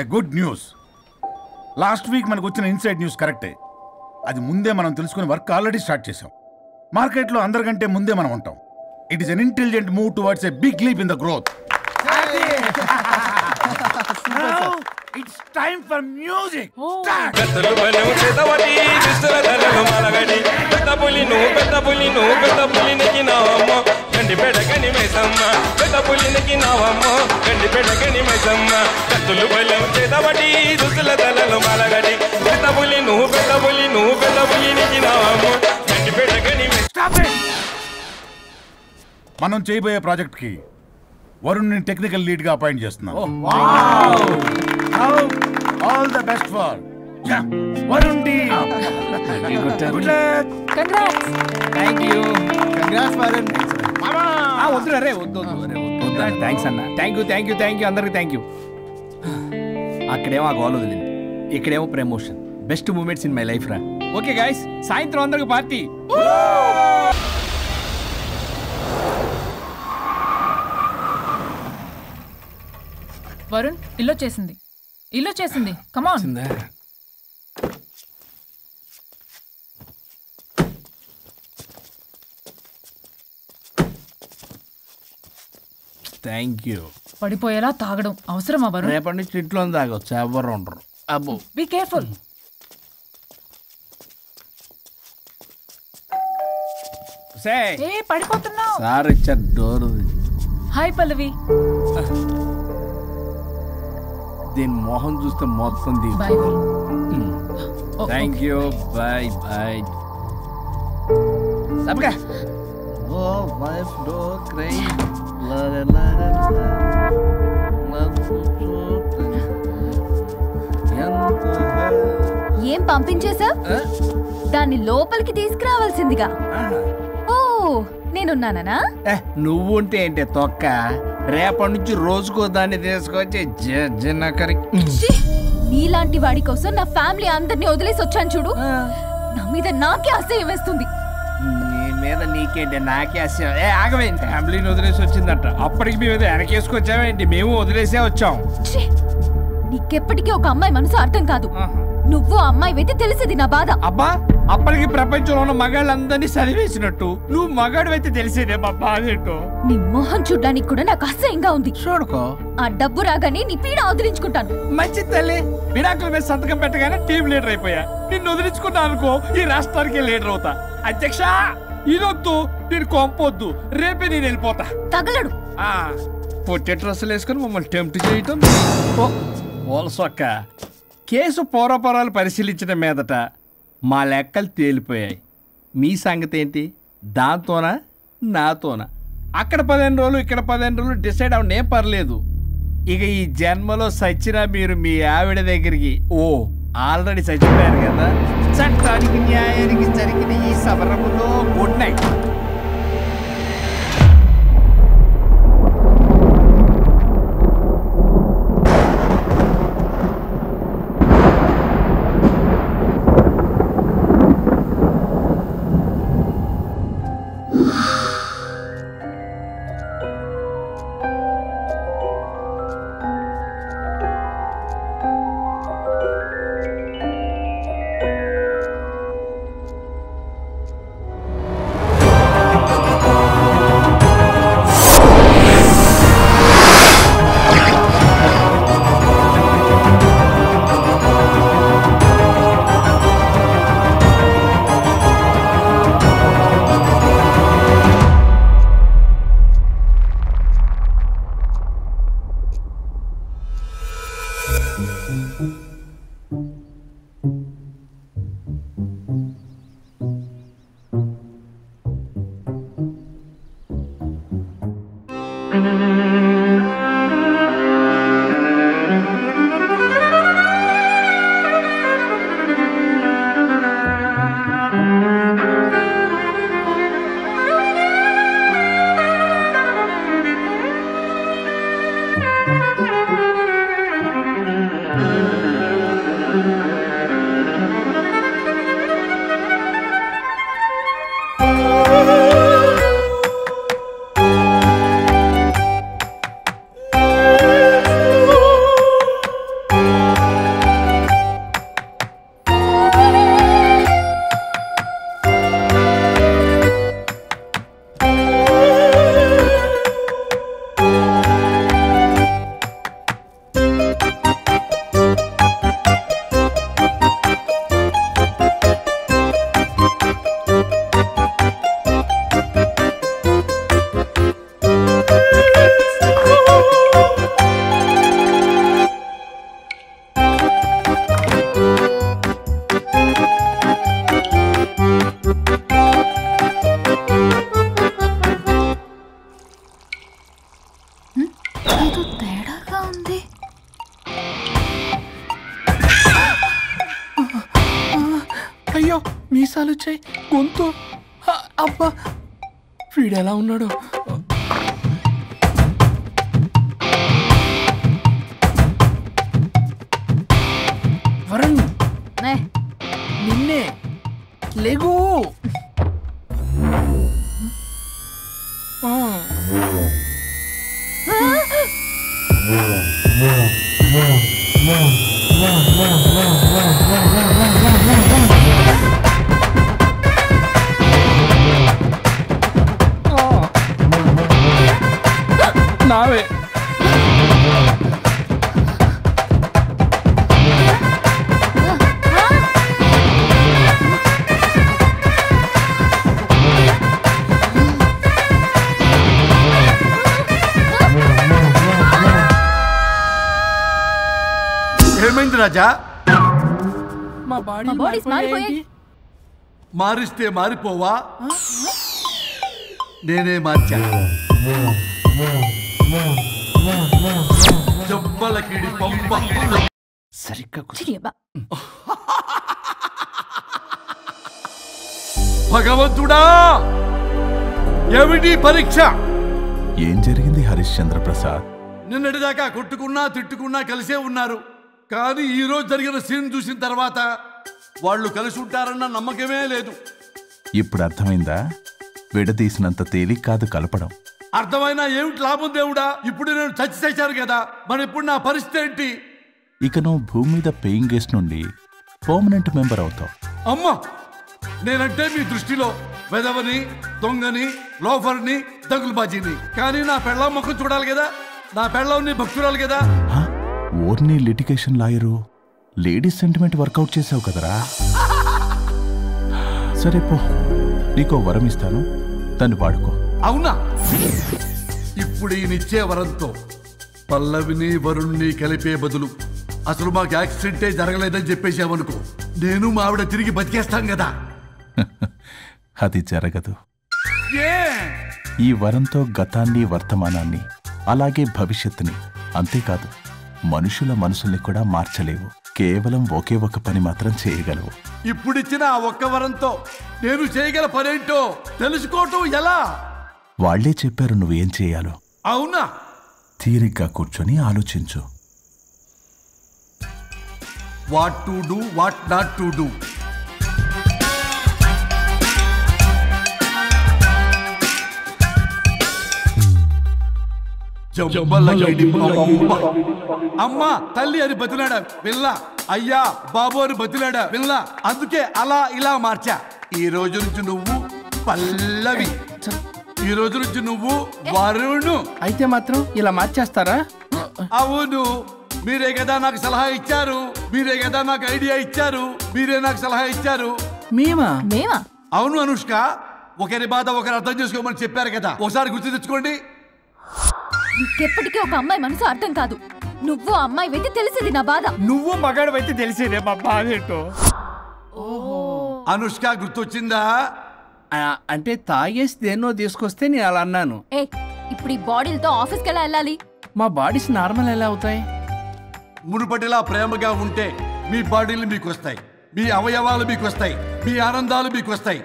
A good news. Last week మనకు వచ్చిన inside news కరెక్టే. అది ముందే మనం తెలుసుకుని వర్క్ ఆల్రెడీ స్టార్ట్ చేసాం. మార్కెట్లో అందరికంటే ముందే మనం ఉంటాం. It is an intelligent move towards a big leap in the growth. It's time for music. Start. కత్తులు బలెం చేతవటి దుస్తుల ధరలు మలగడి పెద్ద పులి నెక్కినావమ్మ గండి పెడగని మైసమ్మ పెద్ద పులి నెక్కినావమ్మ గండి పెడగని మైసమ్మ కత్తులు బలెం చేతవటి దుస్తుల ధరలు మలగడి పెద్ద పులి నెక్కినావమ్మ గండి పెడగని Stop it. మనం చేయబోయే ప్రాజెక్ట్ కి వరుణ్ని టెక్నికల్ లీడ్ గా అపాయింట్ చేస్తున్నాం. All the best for Varun team. Good luck. Congrats. Thank you. Congrats Varun. వద్దురా రే వద్దు థ్యాంక్స్ అన్న. థ్యాంక్ యూ అందరికి థ్యాంక్ యూ. అక్కడేమో ఆ గోల్ వదిలింది, ఇక్కడేమో promotion. Best moments in my life రా. ఓకే గైస్, సాయంత్రం అందరికి పార్టీ. వరుణ్ ఇల్లు చేసింది కమాన్. Thank you. పడిపోయేలా తాగడం అవసరమా వరుణ్? రేపటి నుంచి ఇంట్లో తాగొచ్చు, ఎవరు ఉండరు. అబ్బో బీ కేర్ఫుల్. ఏ పడిపోతున్నావు. సార్ ఇచ్చారు డోర్. హాయ్ పల్లవి. దీని మొహం చూస్తే మొత్తం bye Varun. Thank you. Bye bye. సబ్గా ఓ లైఫ్ డో క్రై ఏం పంపించేశా? దాన్ని లోపలికి తీసుకురావాల్సిందిగా. ఓ నేనున్నానా? నువ్వుంటే ఏంటి తొక్క. రేపటి నుంచి రోజుకో దాన్ని తీసుకొచ్చి నీలాంటి వాడి కోసం నా ఫ్యామిలీ అందరినీ వదిలేసి వచ్చాను చూడు. నా మీద నాకే అసహ్యం వేస్తుంది. నీ మీద నీకేంటి, నాకే అసహ్యం. ఆగవేంటి, ఫ్యామిలీని వదిలేసి వచ్చిందట. అప్పటికి మేము వెనకేసుకొచ్చామేంటి? మేము వదిలేసే వచ్చాం. నీకెప్పటికీ ఒక అమ్మాయి మనసు అర్థం కాదు. నువ్వు అమ్మాయి అయితే తెలిసేది నా బాధ. అబ్బా, అప్పటికి ప్రపంచంలో ఉన్న మగాళ్ళందరినీ చదివేసినట్టు నువ్వు మగాడు అయితే తెలిసేదే మా బాధ ఏంటో. నీ మొహం చూడ్డానికి కూడా నాకు అసహ్యంగా ఉంది. చూడుకో, ఆ డబ్బు రాగానే నీ పీడ వదిలించుకుంటాను. మంచి తల్లి. విడాకుల మీద సంతకం పెట్టగానే టీం లీడర్ అయిపోయా. నిన్ను వదిలించుకున్నా అనుకో, ఈ రాష్ట్రానికి లీడర్ అవుతా. అధ్యక్ష ఇదొద్దు, నేను కొంపొద్దు, రేపే నేను వెళ్ళిపోతా. తగలడు. పొట్టె డ్రెస్సులు వేసుకుని మమ్మల్ని టెంప్ట్ చేయటం. ఓలసొక్క. కేసు పూర్వపరాలు పరిశీలించిన మీదట మా లెక్కలు తేలిపోయాయి. మీ సంగతి ఏంటి? దాంతోనా నాతోనా? అక్కడ 15 రోజులు ఇక్కడ 15 రోజులు డిసైడ్ అవనేం పర్లేదు. ఇక ఈ జన్మలో సచ్చినా మీరు మీ ఆవిడ దగ్గరికి ఆల్రెడీ చచ్చిపోయారు కదా. చట్టానికి న్యాయానికి జరిగిన ఈ సమరములో గుడ్ నైట్. మీసాలు వచ్చాయి, గొంతు. అబ్బా, వీడెలా ఉన్నాడు? వరుణ్, నిన్నే. లేగు. నావే. ఏమైంది రాజా? మా బాడీస్ మారిపోయాయి. మారిస్తే మారిపోవా? నేనే మార్చా. జబ్బలకిడి పంప. సరిగ్గా భగవంతుడా, ఏమిటి పరీక్ష? ఏం జరిగింది హరిశ్చంద్ర ప్రసాద్? నిన్నటిదాకా కొట్టుకున్నా తిట్టుకున్నా కలిసే ఉన్నారు. కానీ ఈరోజు జరిగిన సీన్ చూసిన తర్వాత వాళ్ళు కలిసి ఉంటారన్న నమ్మకమే లేదు. ఇప్పుడు అర్థమైందా? విడదీసినంత తేలిక కాదు కలపడం. అర్థమైనా ఏమిటి లాభం దేవుడా? ఇప్పుడు నేను చచ్చి చేశాను కదా, మరి ఇప్పుడు నా పరిస్థితి ఏంటి? ఇక నువ్వు భూమి మీద పేయింగ్ గెస్ట్ నుండి పర్మనెంట్ మెంబర్ అవుతావు. అమ్మా, నేనంటే మీ దృష్టిలో వెదవని, దొంగని, లోఫర్ని, దగులుబాజీని. కానీ నా పెళ్ళం ముఖం చూడాలి కదా, నా పెళ్ళంని భక్తురాలు కదా. ఓర్ని litigation lawyer, ladies sentiment work out చేసావు కదరా. సరే పో, నీకో వరం ఇస్తాను, దాన్ని వాడుకో. అవునా? ఇప్పుడు ఈయనిచ్చే వరంతో పల్లవిని వరుణ్ణి కలిపే బదులు అసలు మాకు యాక్సిడెంటే జరగలేదని చెప్పేసామనుకో, నేను మా ఆవిడ తిరిగి బతికేస్తాం కదా. అది జరగదు. ఏ? ఈ వరంతో గతాన్ని, వర్తమానాన్ని, అలాగే భవిష్యత్తుని, అంతేకాదు మనుషుల మనసుల్ని కూడా మార్చలేవు. కేవలం ఒకే ఒక పని మాత్రం చేయగలవు. ఇప్పుడిచ్చిన ఆ ఒక్క వరంతో నేను చేయగల పనేంటో తెలుసుకోవటం ఎలా? వాళ్లే చెప్పారు నువ్వేం చేయాలో. అవునా? తీరిగ్గా కూర్చొని ఆలోచించు. What to do, what not to do. అమ్మా తల్లి అని బతిలాడా పిల్ల, అయ్యా బాబు అని బతిలాడా పిల్ల. అందుకే అలా ఇలా మార్చా. ఈ రోజు నుంచి నువ్వు పల్లవి, ఈ రోజు నుంచి నువ్వు వరుణు. అయితే మాత్రం ఇలా మార్చేస్తారా? అవును, మీరే కదా నాకు సలహా ఇచ్చారు, మీరే కదా నాకు ఐడియా ఇచ్చారు, మీరే నాకు సలహా ఇచ్చారు. మేమా? అవును అనుష్క, ఒకరి బాధ ఒకరు అర్థం చేసుకోమని చెప్పారు కదా, ఒకసారి గుర్తు తెచ్చుకోండి. నీకెప్పటికీ ఒక అమ్మాయి మనసు అర్థం కాదు. నువ్వు అమ్మాయి అయితే తెలిసేది నా బాధ. నువ్వు మగాడు అయితే తెలిసేదే మా బాధ ఏంటో. అనుష్క గుర్తొచ్చిందా? అంటే తాగేసి దేన్నో తీసుకొస్తే నేను అలా అన్నాను. ఇప్పుడు ఈ బాడీలతో ఆఫీస్కి ఎలా వెళ్ళాలి? మా బాడీస్ నార్మల్ ఎలా అవుతాయి? మునుపటిలా ప్రేమగా ఉంటే మీ బాడీలు మీకు వస్తాయి, మీ అవయవాలు మీకు వస్తాయి, మీ ఆనందాలు మీకు వస్తాయి.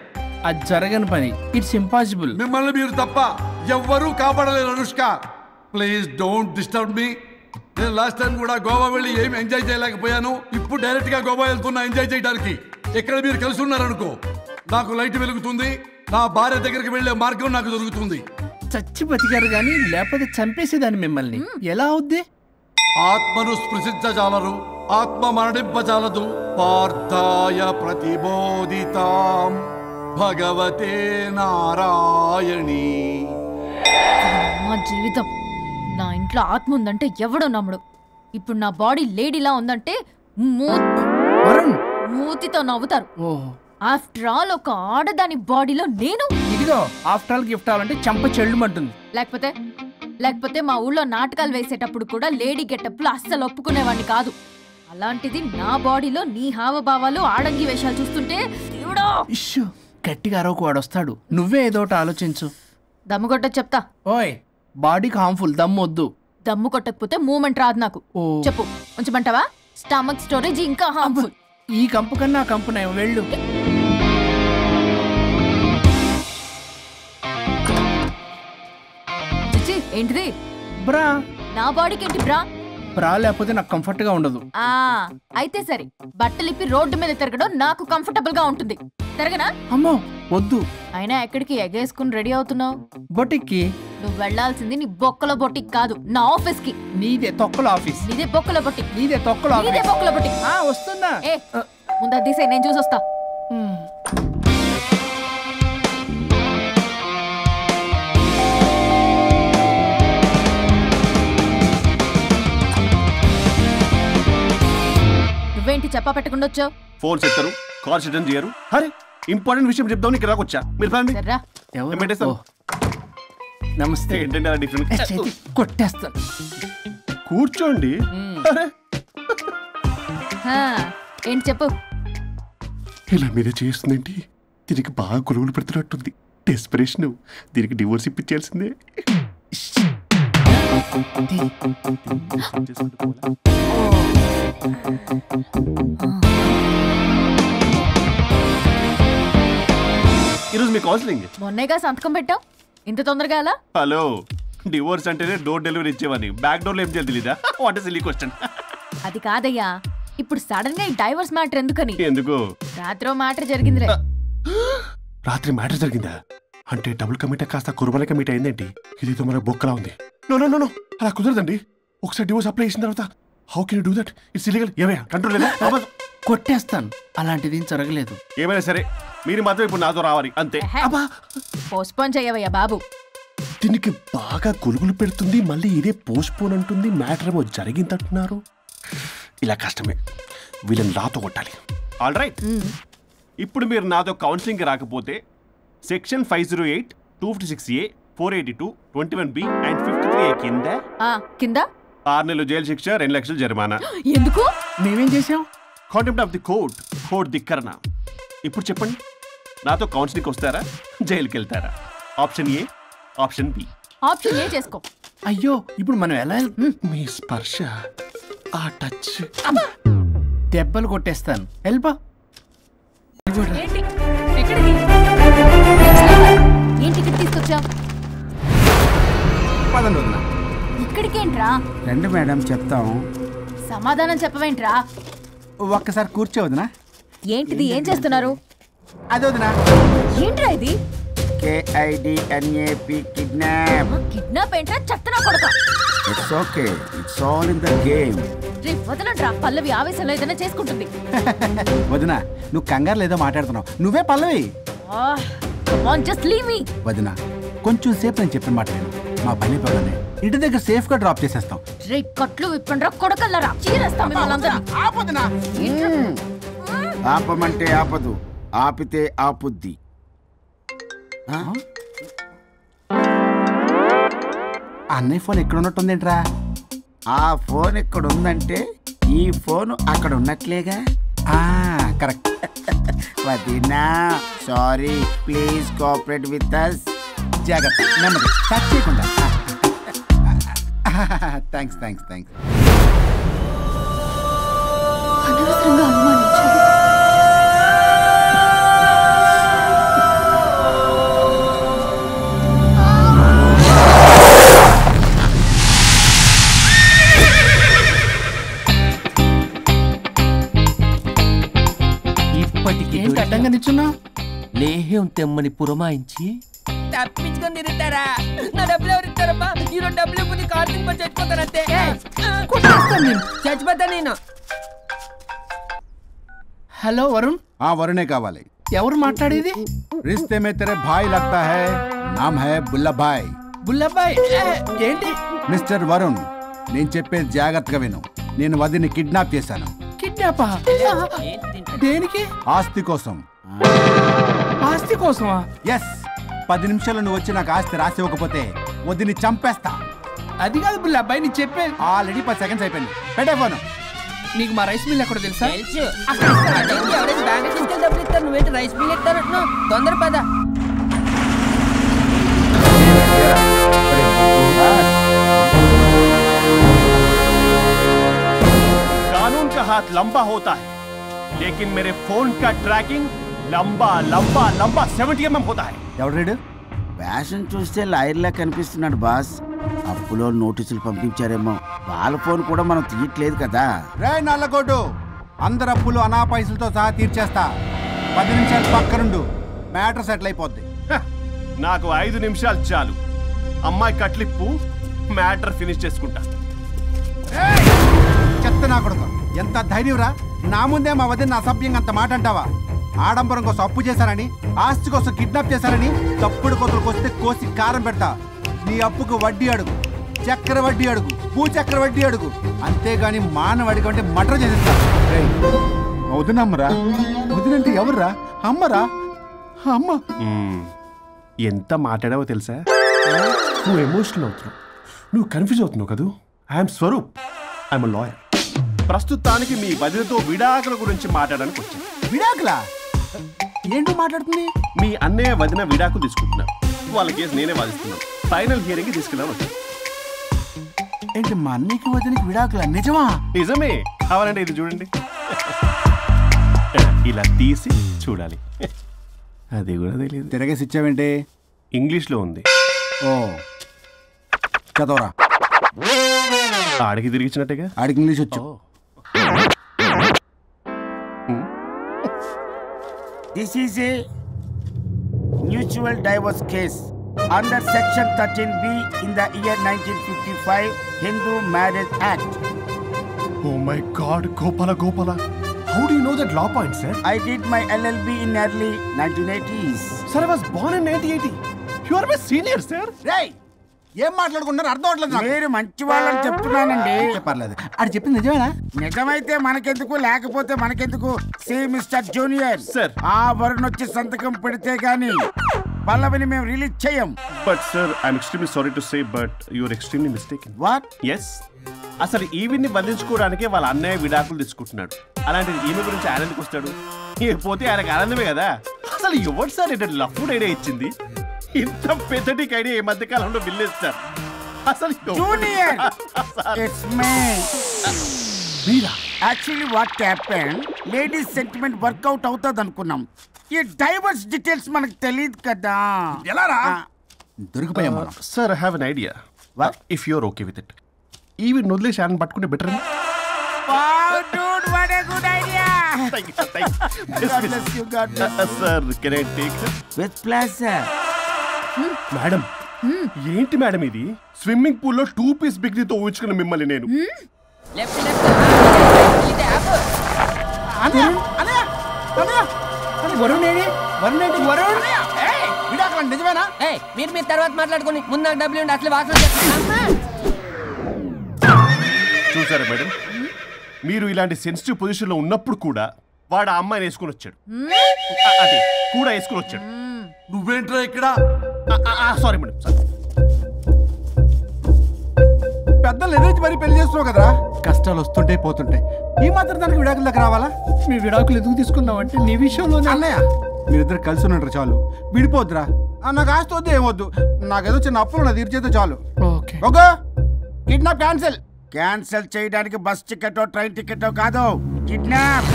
అది జరగని పని. It's impossible. మిమ్మల్ని మీరు తప్ప ఎవ్వరూ కాపాడలేరు Anushka. Please don't disturb me. నేను లాస్ట్ టైం కూడా గోవా వెళ్ళి ఏమి ఎంజాయ్ చేయలేకపోయాను. ఇప్పుడు డైరెక్ట్ గా గోవా వెళ్తున్నా ఎంజాయ్ చేయడానికి. ఇక్కడ మీరు కలిసి ఉన్నారనుకో, నాకు లైట్ వెలుగుతుంది, నా భార్య దగ్గరికి వెళ్లే మార్గం నాకు దొరుకుతుంది. చచ్చి బతికారు గాని లేకపోతే చంపేసేదాన్ని మిమ్మల్ని. ఎలా అవుద్ది? ఆత్మను స్పృశించజాలరు, ఆత్మ మరణింపజాలదు. పార్థాయ ప్రతిబోధితాం భగవతే నారాయణి. మా జీవితం, నా ఇంట్లో ఆత్మ ఉందంటే ఎవడో నమ్ముడు. ఇప్పుడు నా బాడీ లేడీలా ఉందంటే మూతితో నవ్వుతారు. ఆఫ్టర్ ఆల్ ఒక ఆడదాని బాడీలో నేను. ఇదిగో ఆఫ్టర్ ఆల్ గిఫ్ట్ అవ్వాలంటే చంప చెల్లుమంటుంది. లేకపోతే మా ఊళ్ళో నాటకాలు వేసేటప్పుడు కూడా లేడీ గెటప్లు అస్సలు ఒప్పుకునేవాడిని కాదు. అలాంటిది నా బాడీలో నీ హావభావాలు, ఆడంగి వేషాలు చూస్తుంటే ఇష్యూ గట్టిగా అరవకు, వాడు వస్తాడు. నువ్వే ఏదో ఒకటి ఆలోచించు. దమ్ము కొట్ట చెప్తా. ఓయ్, బాడీకి హార్మ్ఫుల్, దమ్ము వద్దు. దమ్ము కొట్టకపోతే మూమెంట్ రాదు నాకు. చెప్పు, ఉంచమంటావా? స్టమక్ స్టోరేజ్ ఇంకా హార్మ్ఫుల్. ఈ కంపు కన్నా కంపు నయం, వెళ్ళు. ఏంటిది? బ్రా. నా బాడీకి ఏంటి బ్రా? బ్రా లేకపోతే నాకు కంఫర్ట్ గా ఉండదు. అయితే సరే, బట్టలిప్పి రోడ్డు మీద తిరగడం నాకు కంఫర్టబుల్ గా ఉంటుంది. తిరగనా? అమ్మో వద్దు. అయినా ఎక్కడికి ఎగేసుకుని రెడీ అవుతున్నావు? బొటిక్కి. నువ్వు వెళ్లాల్సింది నీ బొక్కల బొటిక్ కాదు, నా ఆఫీస్ కి. నీదే తొక్కల ఆఫీస్. నీదే బొక్కల బొటిక్. నీదే తొక్కల ఆఫీస్. నీదే బొక్కల బొటిక్. వస్తుందా? ముందు అది తీసేయ్, నేను చూసొస్తా. నువ్వేంటి చెప్పా పెట్టకుండా వచ్చావు? ఫోన్ చెప్తారు, కాల్ అటెండ్ చేయరు. అరే ఇంపార్టెంట్ విషయం చెప్దాం ఇక్కడ వచ్చా. మీరు నమస్తే. ఏంటంటే అలా డిఫరెంట్. కొట్టేస్తాను. కూర్చోండి. ఏంటి చెప్పు. ఇలా మీరే చేస్తుందండి. దీనికి బాగా గొలుగులు పెడుతున్నట్టుంది. డెస్పరేషన్. దీనికి డివోర్స్ ఇప్పించాల్సిందే. ఈరోజు మీ కౌన్సిలింగ్. మొన్నేగా సంతకం పెట్టావు, ఇంత తొందరగా అలా? హలో, డివోర్స్ అంటేనే డోర్ డెలివరీ ఇచ్చేవాని. బ్యాక్ డోర్ లో ఏం చేయాలి తెలీదా? What is silly question. అది కాదయ్యా, ఇప్పుడు సడన్ గా ఈ డైవర్స్ మ్యాటర్ ఎందుకని? ఎందుకు? రాత్రో మ్యాటర్ జరిగిందిలే. రాత్రి మ్యాటర్ జరిగిందా? అంటే డబుల్ కమిట్ కాస్త కుర్బల కమిట్ అయిందేంటి? ఇది మన బొక్కలా ఉంది. నో నో నో, అలా కుదరదండి. ఒకసారి డివోర్స్ అప్లై చేసిన తర్వాత how can you do that? It's illegal. ఏమైనా కంట్రోల్ లేదా? కొట్టేస్తాను. అలాంటిది ఏం జరగలేదు. ఏమైనా సరే మీరు మాత్రం ఇప్పుడు నాతో రావాలి అంతే. పోస్ట్పోన్ చేయవయ్యా బాబు. దీనికి బాగా గొలుగులు పెడుతుంది, మళ్ళీ ఇదే పోస్ట్పోన్ అంటుంది. మ్యాటర్ ఏమో జరిగిందంటున్నారు. ఇలా కష్టమే. వీళ్ళని నాతో కొట్టాలి. ఆల్ రైట్, ఇప్పుడు మీరు నాతో కౌన్సిలింగ్కి రాకపోతే section 508, 256A, 482, 21B and 53A కింద 6 నెలలు జైలు శిక్ష, 2 లక్షలు జరిమానా. ఎందుకు? మేమేం చేసాం? Contempt of the court, court ధిక్కరణ. ఇప్పుడు చెప్పండి, నాతో కౌన్సిలింగ్కి వస్తారా, జైలుకి వెళ్తారా? Option A, option B. Option A చేసుకో. అయ్యో, ఇప్పుడు మనం ఎలా? మీ స్పర్శ, ఆ టచ్. దెబ్బలు కొట్టేస్తాను. వెళ్ళిపో. ఏంటి ఇక్కడ తీసుకొచ్చావు? ఇక్కడికేంట్రా? రండి మేడం, చెప్తాం. సమాధానం చెప్పవేంట్రా? ఒక్కసారి కూర్చోవద్దునా? ఏంటిది? ఏం చేస్తున్నారు? అది వదినా. ఏంట్రా ఇది? KIDNAP kidnap. కిడ్నాప్ ఏంట్రా? చెత్తనా కొడక. It's okay, it's all in the game. రే వదలండ్రా, పల్లవి ఆవేశంలో ఏదైనా చేసుకుంటుంది. వదినా, నువ్వు కంగారు లేదో మాట్లాడుతున్నావు. నువ్వే పల్లవి. Just leave me. వదినా, కొంచెం సేపు నేను చెప్పిన మాట నేను. మా పని పడనే ఇంటి దగ్గర సేఫ్ గా డ్రాప్ చేసేస్తాం. రే కట్లు విప్పండ్రా కొడకల్లరా, చీరేస్తాం మిమ్మల్ని. ఆపొదినా. ఆపమంటే ఆపదు, ఆపితే ఆపుద్ది. అన్నయ్య ఫోన్ ఎక్కడ ఉన్నట్టుందేంట్రా? ఆ ఫోన్ ఎక్కడ ఉందంటే ఈ ఫోన్ అక్కడ ఉన్నట్లేగా. కరెక్ట్. వదినా, sorry, please cooperate with us. జాగ్రత్త, నెమ్మది, టచ్ చేయకుండా. Thanks thanks thanks. అనవసరంగా అనుమానించాను. ఏంటి అడ్డంగా నిల్చున్నా? లేహ్యం తెమ్మని పురమాయించి తప్పించుకొని తిరుగుతారా? నా డబ్బులు ఎవరు ఇస్తారమ్మా? ఈరోజు డబ్బులు ఇవ్వని కార్తీక్ పని చచ్చిపోతానంతే. చచ్చిపోతా నేను. హలో వరుణ్. వరుణే కావాలి. ఎవరు మాట్లాడేది? रिश्ते में तेरे भाई लगता है, नाम है बुल्ला भाई. బుల్లబ్బాయ్ ఏంటి? మిస్టర్ వరుణ్, నేను చెప్పేది జాగ్రత్తగా విను. నేను వదిని కిడ్నాప్ చేశాను. కిడ్నాపా? దేనికి? ఆస్తి కోసం. ఆస్తి కోసమా? ఎస్. 10 నిమిషాలు నువ్వు వచ్చి నాకు ఆస్తి రాసి ఇవ్వకపోతే వదిని చంపేస్తా. అది కాదు బుల్లబ్బాయ్, నీ చెప్పే. ఆల్రెడీ 10 సెకండ్స్ అయిపోయింది. పెట్టే ఫోను. నీకు మా రైస్ మిల్ ఎక్కడ తెలుసా? తెలుసు. ఎవరైనా బ్యాంక్ తీసుకెళ్ళి డబ్బులు ఇస్తారు, నువ్వేంటి రైస్ మిల్ ఇస్తారంటున్నావు? తొందర పద. कानून का हाथ लंबा होता है, लेकिन मेरे फोन का ट्रैकिंग लंबा लंबा लंबा 70 mm होता है. ఎవడు రేడు? ఫ్యాషన్ చూస్తే లాయర్లా కనిపిస్తున్నాడు బాస్. అప్పులో నోటీసులు పంపించారేమో. వాళ్ళ ఫోన్ కూడా మనం తీయట్లేదు కదా. రే నల్లగొడ్డు, అందరు అప్పులు అనా పైసలతో సహా తీర్చేస్తా. 10 నిమిషాలు పక్కనుండు, మ్యాటర్ సెటిల్ అయిపోద్ది. నాకు 5 నిమిషాలు చాలు. అమ్మాయి కట్లిప్పు, మ్యాటర్ ఫినిష్ చేసుకుంటా. చెత్త నా కొడుకు, ఎంత ధైర్యంరా! నా ముందే మా వదిన అసభ్యంగా అంత మాట అంటావా? ఆడంబరం కోసం అప్పు చేశారని, ఆస్తి కోసం కిడ్నాప్ చేశారని తప్పుడు కొతులకు వస్తే కోసి కారం పెడతా. నీ అప్పుకు వడ్డీ అడుగు, చక్కెర వడ్డీ అడుగు, భూచక్ర వడ్డీ అడుగు. అంతేగాని మానవ అడిగి అంటే మటర్ చేసేస్తా. వదినమ్మరా? వదినంటే ఎవర్రా? అమ్మరా? అమ్మ. ఎంత మాట్లాడావో తెలుసా? నువ్వు ఎమోషనల్ అవుతున్నావు, నువ్వు కన్ఫ్యూజ్ అవుతున్నావు కదూ. I'm Swaroop, I'm lawyer. ప్రస్తుతానికి మీ వదినతో విడాకుల గురించి మాట్లాడడానికి వచ్చాను. విడాకులా? ఏంటో మాట్లాడుతుంది? మీ అన్నయ్య వదిన విడాకులు తీసుకుంటున్నారు. వాళ్ళ కేసు నేనే వాదిస్తున్నాను. ఫైనల్ హియరింగ్ తీసుకెళ్ళాను వచ్చాను. ఏంటి మా అన్నయ్యకి వదినకి విడాకులా? నిజమా? నిజమే. కావాలంటే ఇది చూడండి. ఇలా తీసి చూడాలి. అది కూడా తెలియదు. తిరగేసి ఇచ్చావేంటి? ఇంగ్లీష్లో ఉంది. ఓ చదవరా. ఆడికి తిరిగిచ్చినట్టుగా. ఆడికి ఇంగ్లీష్ వచ్చు. This is a mutual divorce case under section 13B in the year 1955 Hindu Marriage Act. Oh my God, Gopala. How do you know that law point, sir? I did my LLB in early 1980s. Sir, I was born in 1980. You are my senior, sir. Right. ఏం మాట్లాడుకుంటున్నారు అర్థం అవట్లేదు. మీరు మంచి వాళ్ళని చెప్తున్నానండి. పర్లేదు. అది చెప్పింది నిజమేనా? నిజమైతే మనకెందుకు, లేకపోతే మనకెందుకు? సి మిస్టర్ జూనియర్ సార్, ఆ వరుణ్ వచ్చి సంతకం పెడితే గానీ పల్లవిని మేము రిలీజ్ చేయం. But sir, I'm extremely sorry to say, but you are extremely mistaken. What? Yes, అసలు ఈవిడ్ని బంధించుకోవడానికే వాళ్ళ అన్నయ్య విడాకులు తీసుకుంటున్నాడు. అలాంటిది ఈమె గురించి ఆనందకు వస్తాడు. పోతే ఆయనకు ఆనందమే కదా. అసలు ఎవరు సార్ ఇటు లఫ్డ్ ఐడియా ఇచ్చింది? ఇంత పెద్దటికి ఐడియా ఈ మధ్య కాలంలో విల్లేస్తారు. అసలు జూనియర్, ఇట్స్ మీ. మీరా? Actually what happen, ladies sentiment work out అవుతుంది అనుకున్నాం. ఈ డైవర్స్ డీటెయిల్స్ మనకు తెలియదు కదా. ఎలా రా? దొరికిపోయాం. Sir, I have an idea. If you are okay with it, ఈవిడ్ని వదిలేసి ఆయన పట్టుకుంటే better. Wow, dude, what a good idea. God bless you, God bless you. Sir, can I take her? With pleasure. Madam, ఏంటి madam ఇది? Swimming పూల్లో 2 piece బిగ్నీతో ఊహించుకున్న మిమ్మల్ని నేను. నిజమేనా? మీరు తర్వాత మాట్లాడుకుని ముందు నాకు డబ్బులు ఉండి అసలు వాసన చూసారా మేడం, మీరు ఇలాంటి సెన్సిటివ్ పొజిషన్ లో ఉన్నప్పుడు కూడా వాడు ఆ అమ్మాయిని వేసుకుని వచ్చాడు. అదే కూడా వేసుకుని వచ్చాడు. నువ్వేంట్రా ఇక్కడ? Sorry madam, sorry. పెద్దలు ఎదురు మరి పెళ్లి చేస్తున్నావు కదరా. కష్టాలు వస్తుంటే పోతుంటాయి. ఈ మాత్రం దానికి విడాకుల దగ్గర రావాలా? మీ విడాకులు ఎందుకు తీసుకున్నావంటే నీ విషయంలో అన్నయ్య మీరిద్దరు కలిసి ఉన్నట్టు చాలు, విడిపోద్దురా. నాకు ఆస్తి వద్దు, ఏమొద్దు. నాకేదో చిన్న అప్పులు నా తీర్చేదో చాలు. Okay okay, kidnap cancel. Cancel చేయడానికి బస్ టికెటో ట్రైన్ టికెటో కాదు, కిడ్నాప్.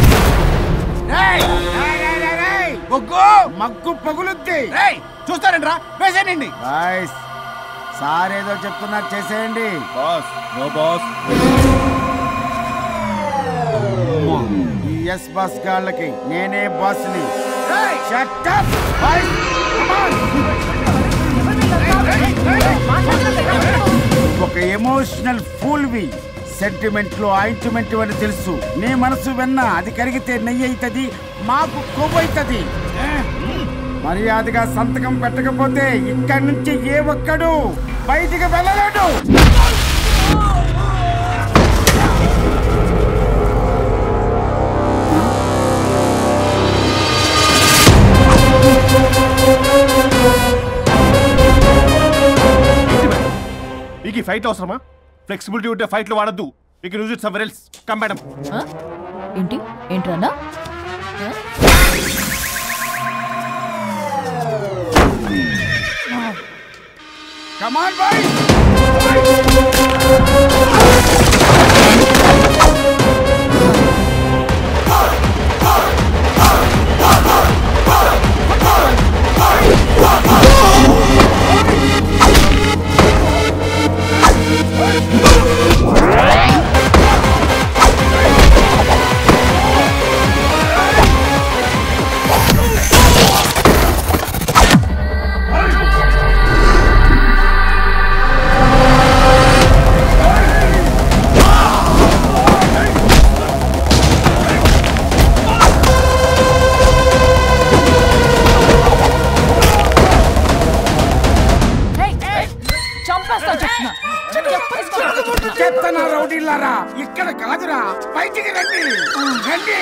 మగ్గు పగులుద్ది. చూస్తారంట్రా, వేసేయండి. సార్ ఏదో చెప్తున్నారు, చేసేయండి. Boss, no boss. ఈ ఎస్ బాస్ గాళ్ళకి నేనే బాస్ని. Shut up! ఒక ఎమోషనల్ ఫూల్వి. సెంటిమెంట్లో ఆయింట్మెంట్ అని తెలుసు. నీ మనసు వెన్న, అది కరిగితే నెయ్యి అవుతుంది, మాకు కొవ్వు అవుతుంది. మర్యాదగా సంతకం పెట్టకపోతే ఇక్కడి నుంచి ఏ ఒక్కడు బయటికి వెళ్ళలేడు. మీకు ఈ ఫైట్ అవసరమా? ఫ్లెక్సిబిలిటీ ఉంటే ఫైట్ లో వాడద్దు. You can use it somewhere else. Come madam. ఏంటి ఏంట్రన్నా? Come on, boys! రౌడీలారా ఇక్కడ కాదురా, బయటికి రండి రండి.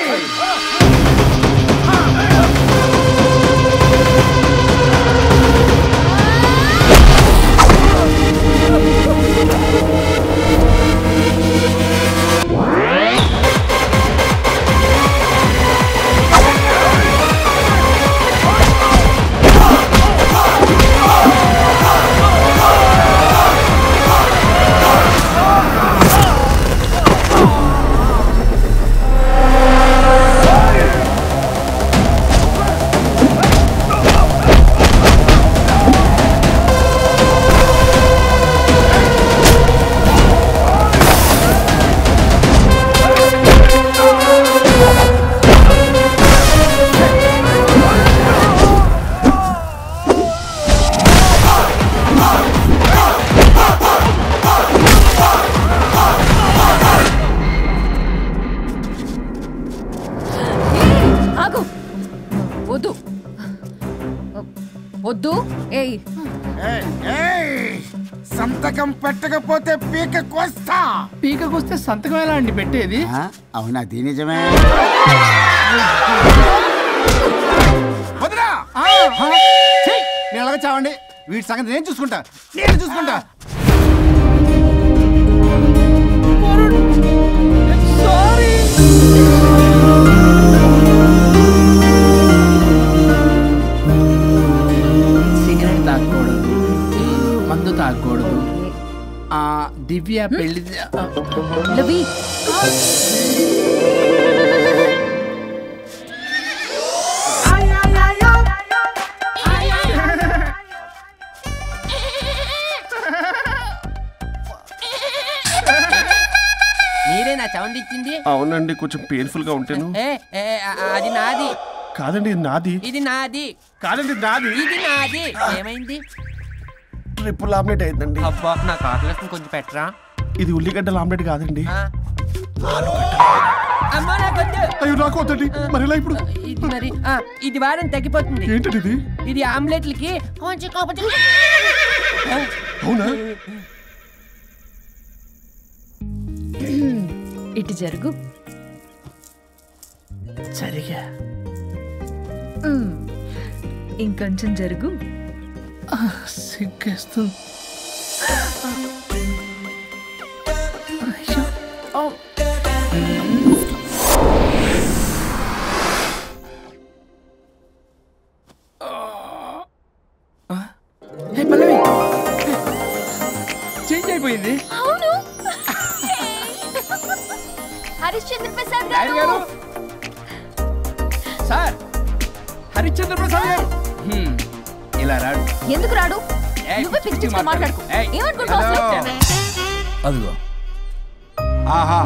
వద్దు. సంతకం పెట్టకపోతే పీక కోస్తా. పీకకొస్తే సంతకం ఎలా అండి పెట్టేది? అవునా, అది నిజమే. వదినా నేను ఎలాగ చావండి, వీటి సంగతి నేను చూసుకుంటా. సిగరెట్ తాగకూడదు, మందు తాగకూడదు. దివ్య పెళ్లి మీరేనా సౌండ్ ఇచ్చింది? అవునండి, కొంచెం పెయిన్ఫుల్ గా ఉంటాను. అది నాది కాదండి, నాది. ఇది నాది కాదండి, నాది. ఇది నాది. ఏమైంది? ట్రిపుల్ ఆమ్లెట్ అయిందండి. అబ్బా, నాకు ఆకలిస్తుంది, కొంచెం పెట్టరా. ఇది ఉల్లిగడ్డల ఆమ్లెట్ కాదండి. అయ్యో, నాకు వద్దండి. మరి ఎలా ఇప్పుడు? ఇది మరి ఇది వారం తగ్గిపోతుంది. ఏంటది ఇది? ఇది ఆమ్లెట్లకి అవునా? ఇటు జరుగు. సరిగా ఇంకొంచెం జరుగు. సిగ్గేస్తుంది. చేంజ్ అయిపోయింది. అవును. హరిశ్చంద్ర ప్రసాద్ గారు. సార్, హరిశ్చంద్ర ప్రసాద్ గారు ఇలా రాడు. ఎందుకు రాడు? నువ్వే పిచ్చి మాట్లాడుకో. ఏమనుకుంటావు? అదిగో, ఆహా,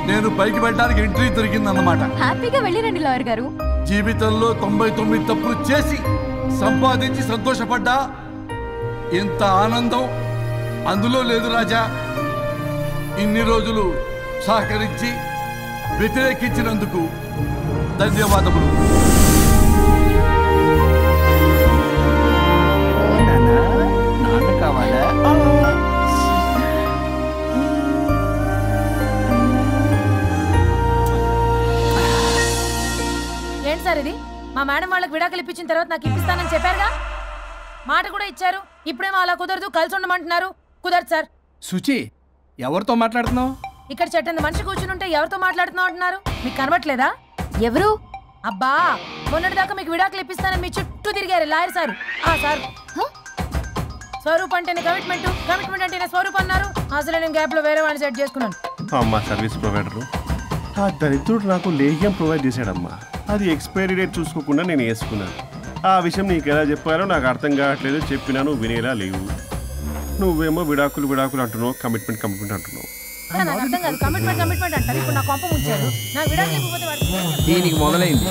నేను పైకి వెళ్ళడానికి ఎంట్రీ దొరికిందన్నమాట. హ్యాపీగా వెళ్ళిరండి లాయర్ గారు. జీవితంలో 99 తప్పులు చేసి సంపాదించి సంతోషపడ్డా ఇంత ఆనందం అందులో లేదు రాజా. ఇన్ని రోజులు సహకరించి వ్యతిరేకించినందుకు ధన్యవాదములు. నాన్న కావాలా? ఏంటి సార్ ఇది? మా మేడం వాళ్ళకి విడాకులు ఇప్పించిన తర్వాత నాకు ఇప్పిస్తానని చెప్పారుగా, మాట కూడా ఇచ్చారు. ఇప్పుడేమో అలా కుదరదు, కలిసి ఉండమంటున్నారు. కుదరదు సార్. సుచి, ఎవరితో మాట్లాడుతున్నావు? ఇక్కడ చెట్టంత మనిషి కూర్చుని ఉంటే ఎవరితో మాట్లాడుతున్నావు అంటున్నారు? మీకు కనబట్లేదా? ఎవరు? అబ్బా, మొన్నటిదాకా మీకు విడాకులు ఇప్పిస్తానని మీ చుట్టూ తిరిగారు లాయర్ సార్. సార్, స్వరూప్ అంటేనే కమిట్మెంట్, కమిట్మెంట్ అంటేనే స్వరూప్ అన్నారు. అసలు నేను గ్యాప్ లో వేరే వాడిని సెట్ చేసుకున్నాను. అమ్మా, సర్వీస్ ప్రొవైడరు ఆ దరిద్రుడు నాకు లేహ్యం ప్రొవైడ్ చేశాడమ్మా. అది ఎక్స్పైరీ డేట్ చూసుకోకుండా నేను వేసుకున్నాను. ఆ విషయం నీకు ఎలా చెప్పారో నాకు అర్థం కావట్లేదు. చెప్పినాను, వినేలా లేవు. నువ్వేమో విడాకులు విడాకులు అంటున్నావు, కమిట్మెంట్ కమిట్మెంట్ అంటున్నావు. నాకు అర్థం కాదు. కమిట్మెంట్ కమిట్మెంట్ అంటారు. ఇప్పుడు నా కొంప ముంచారు. నాకు విడాకులు ఇవ్వకపోతే దీనికి మొదలైంది.